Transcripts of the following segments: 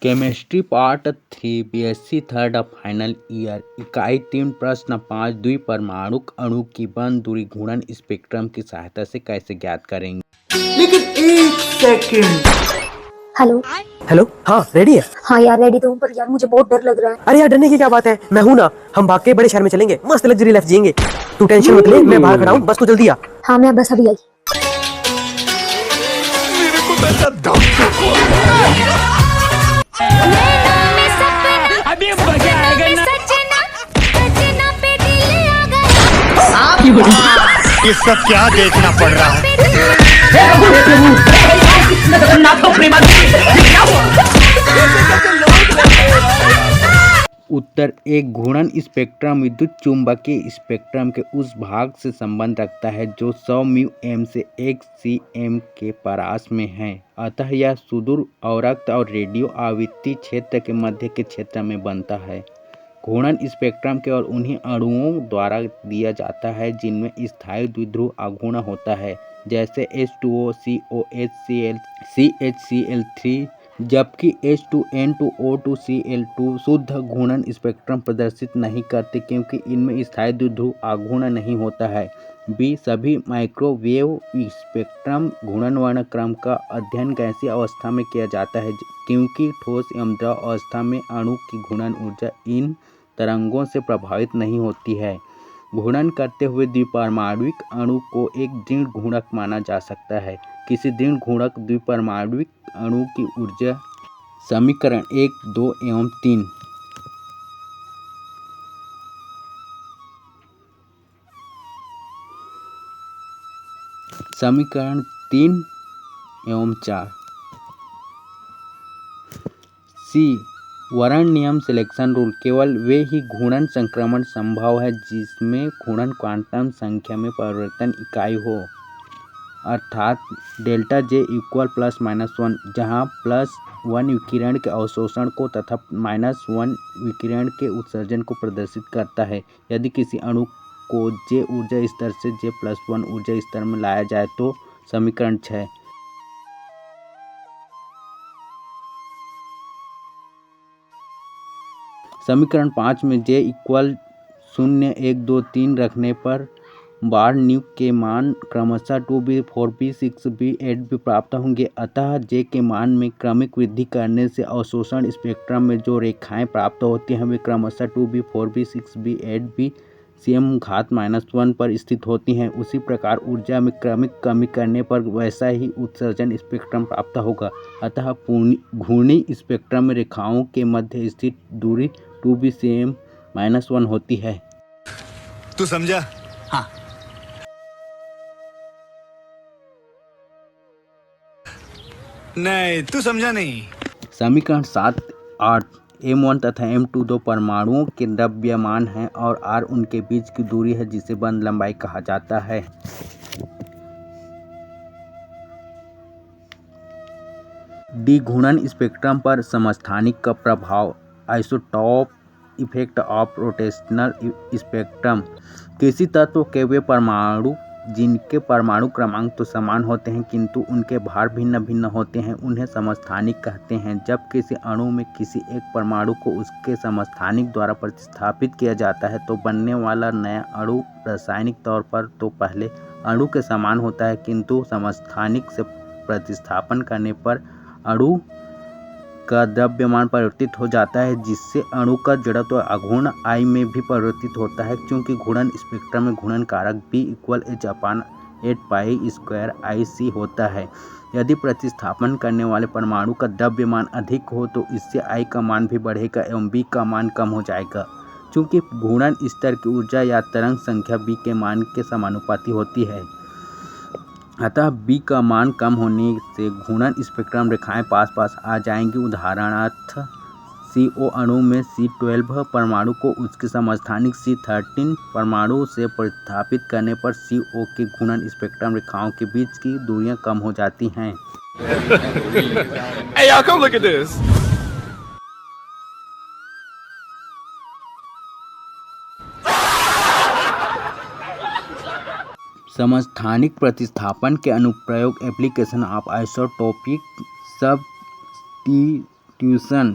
Chemistry part 3 BSc third final year इकाई 3 प्रश्न 5 द्विपरमाणुक अणु की बंध दूरी घूर्णन स्पेक्ट्रम की सहायता से कैसे ज्ञात करेंगे। लेकिन एक सेकंड। हेलो हेलो, हाँ रेडी है। हाँ यार रेडी तो हूँ, पर यार मुझे बहुत डर लग रहा है। अरे यार डरने की क्या बात है, मैं हूँ ना। हम भाग के बड़े शहर में चलेंगे, मस्त लग्जरी लाइफ जिएंगे। तू टेंशन मत ले, मैं बाहर खड़ा हूँ, बस तू जल्दी आ। हाँ मैं बस अभी आई। अभी मजा आएगा ना। ये सब क्या देखना पड़ रहा है। उत्तर एक घूर्णन स्पेक्ट्रम विद्युत चुंबकीय स्पेक्ट्रम के उस भाग से संबंध रखता है जो 100 म्यू एम से 1 सी एम के परास में है। अतः यह सुदूर अवरक्त और रेडियो आवृत्ति क्षेत्र के मध्य के क्षेत्र में बनता है। घूर्णन स्पेक्ट्रम केवल उन्हीं अणुओं द्वारा दिया जाता है जिनमें स्थायी द्विध्रुव अघूर्ण होता है, जैसे H2O, COH, CHCl3, जबकि H2N2O2 Cl2 शुद्ध घूर्णन स्पेक्ट्रम प्रदर्शित नहीं करते क्योंकि इनमें स्थायी द्विध्रुव अघूर्ण नहीं होता है। बी सभी माइक्रोवेव स्पेक्ट्रम घूर्णन वर्णक्रम का अध्ययन गैसीय अवस्था में किया जाता है क्योंकि ठोस एवं द्रव अवस्था में अणु की घूर्णन ऊर्जा इन तरंगों से प्रभावित नहीं होती है। घूर्णन करते हुए द्विपरमाणुक अणु को एक दृढ़ घूर्णक माना जा सकता है। किसी दृढ़ घूर्णक द्विपरमाणुक अणु की ऊर्जा समीकरण 1, 2 एवं 3। समीकरण 3 एवं 4। सी वर्ण नियम सिलेक्शन रूल केवल वे ही घूर्णन संक्रमण संभव है जिसमें घूर्णन क्वांटम संख्या में परिवर्तन इकाई हो, अर्थात डेल्टा जे इक्वल +-1, जहां +1 विकिरण के अवशोषण को तथा -1 विकिरण के उत्सर्जन को प्रदर्शित करता है। यदि किसी अणु को जे ऊर्जा स्तर से J+1 ऊर्जा स्तर में लाया जाए तो समीकरण 6। समीकरण 5 में J इक्वल 0, 1, 2, 3 रखने पर बार न्यूक के मान क्रमशः 2B, 4B, 6B, 8B प्राप्त होंगे। अतः J के मान में क्रमिक वृद्धि करने से अवशोषण स्पेक्ट्रम में जो रेखाएं प्राप्त होती हैं वे क्रमशः 2B, 4B, 6B, 8B Cm⁻⁻1 पर स्थित होती हैं। उसी प्रकार ऊर्जा में क्रमिक कमी करने पर वैसा ही उत्सर्जन स्पेक्ट्रम प्राप्त होगा। अतः घूर्णी स्पेक्ट्रम में रेखाओं के मध्य स्थित दूरी 2B Cm⁻1 होती है। तू समझा? हाँ। नहीं, तू समझा नहीं। समीकरण 7, 8। M1 तथा M2 दो परमाणुओं के द्रव्यमान हैं और R उनके बीच की दूरी है जिसे बंध लंबाई कहा जाता है। डी घूर्णन स्पेक्ट्रम पर समस्थानिक का प्रभाव, isotope effect of rotational spectrum. किसी तत्व के वे परमाणु जिनके परमाणु क्रमांक तो समान होते हैं किंतु उनके भार भिन्न भिन्न होते हैं उन्हें समस्थानिक कहते हैं। जब किसी अणु में किसी एक परमाणु को उसके समस्थानिक द्वारा प्रतिस्थापित किया जाता है तो बनने वाला नया अणु रासायनिक तौर पर तो पहले अणु के समान होता है किंतु समस्थानिक से प्रतिस्थापन करने पर अणु का द्रव्यमान परिवर्तित हो जाता है जिससे अणु का जड़त्व अघूर्ण I में भी परिवर्तित होता है। चूंकि घूर्णन स्पेक्ट्रम में घूर्णन कारक B = H/8π²IC होता है। यदि प्रतिस्थापन करने वाले परमाणु का द्रव्यमान अधिक हो तो इससे I का मान भी बढ़ेगा एवं B का मान कम हो जाएगा। चूंकि घूर्णन स्तर की ऊर्जा या तरंग संख्या B के मान के समानुपाती होती है, अतः B का मान कम होने से घूर्णन स्पेक्ट्रम रेखाएं पास पास आ जाएंगी। उदाहरणार्थ CO अणु में C12 परमाणु को उसके समस्थानिक C13 परमाणु से प्रतिस्थापित करने पर CO के घूर्णन स्पेक्ट्रम रेखाओं के बीच की दूरियां कम हो जाती हैं। Hey, y'all, come look at this. समस्थानिक प्रतिस्थापन के अनुप्रयोग एप्लीकेशन ऑफ आइसोटोपिक सब्स्टिट्यूशन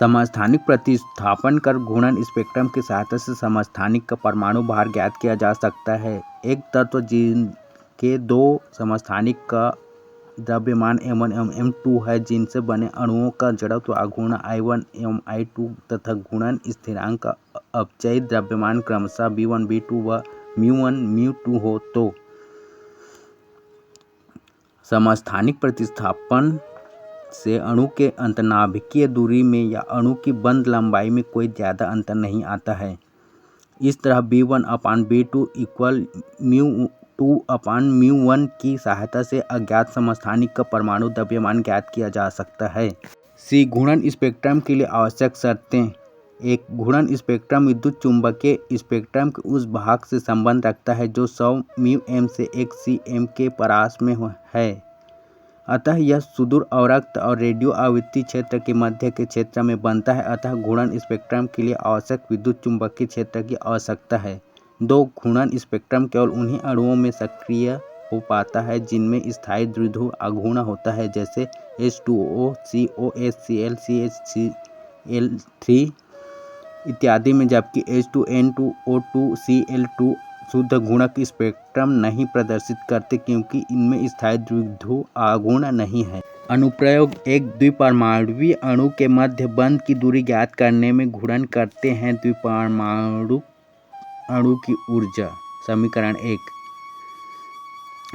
समस्थानिक प्रतिस्थापन कर घूर्णन स्पेक्ट्रम की सहायता से समस्थानिक का परमाणु भार ज्ञात किया जा सकता है। एक तत्व जिनके दो समस्थानिक का द्रव्यमान m1 एवं m2 है, जिनसे बने अणुओं का जड़त्व अघूर्ण I1 एवं I2 तथा घूर्णन स्थिरांक का अपचयी द्रव्यमान क्रमशः v1 v2 व μ1 μ2 हो तो समस्थानिक प्रतिस्थापन से अणु के अंतर्नाभिकीय दूरी में या अणु की बंध लंबाई में कोई ज़्यादा अंतर नहीं आता है। इस तरह v1/v2 इक्वल μ2/μ1 की सहायता से अज्ञात समस्थानिक का परमाणु द्रव्यमान ज्ञात किया जा सकता है। सी घूर्णन स्पेक्ट्रम के लिए आवश्यक शर्तें। एक घूर्णन स्पेक्ट्रम विद्युत चुंबकीय स्पेक्ट्रम के उस भाग से संबंध रखता है जो 100 μm से 1 cm के परास में है, अतः यह सुदूर अवरक्त और रेडियो आवृत्ति क्षेत्र के मध्य के क्षेत्र में बनता है। अतः घूर्णन स्पेक्ट्रम के लिए आवश्यक विद्युत चुंबकीय क्षेत्र की आवश्यकता है। 2 घूर्णन स्पेक्ट्रम केवल उन्हीं अणुओं में सक्रिय हो पाता है जिनमें स्थायी द्विध्रुव अघूर्ण होता है, जैसे H2O, COH, Cl, CH3 इत्यादि में, जबकि H2N2, O2, Cl2 शुद्ध घूर्णक स्पेक्ट्रम नहीं प्रदर्शित करते क्योंकि इनमें स्थायी द्विध्रुव अघूर्ण नहीं है। अनुप्रयोग। एक द्विपरमाणुवीय अणु के मध्य बंध की दूरी ज्ञात करने में घूर्णन करते हैं द्विपरमाणु अणु की ऊर्जा। समीकरण 1,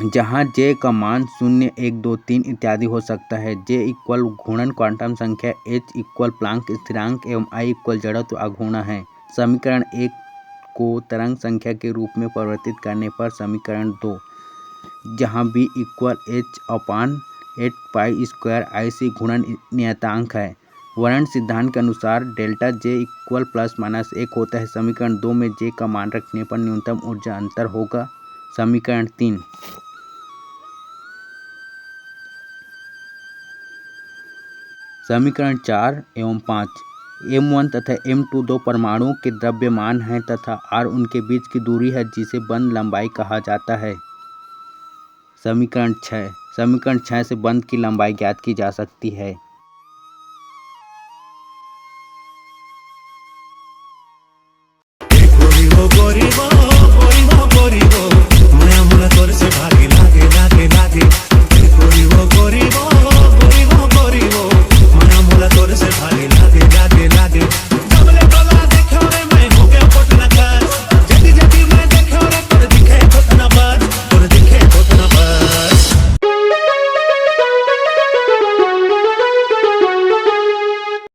जहाँ J का मान 0, 1, 2, 3 इत्यादि हो सकता है। J इक्वल घूर्णन क्वांटम संख्या, H इक्वल प्लांक स्थिरांक एवं I इक्वल जड़त्व अघूर्ण है। समीकरण 1 को तरंग संख्या के रूप में परिवर्तित करने पर समीकरण 2, जहाँ B इक्वल h/8π² घूर्णन नियतांक है। वर्णन सिद्धांत के अनुसार डेल्टा J इक्वल ±1 होता है। समीकरण 2 में J का मान रखने पर न्यूनतम ऊर्जा अंतर होगा। समीकरण 3, समीकरण 4 एवं 5, m1 तथा m2 दो परमाणुओं के द्रव्यमान हैं तथा r उनके बीच की दूरी है जिसे बंध लंबाई कहा जाता है। समीकरण 6 से बंध की लंबाई ज्ञात की जा सकती है।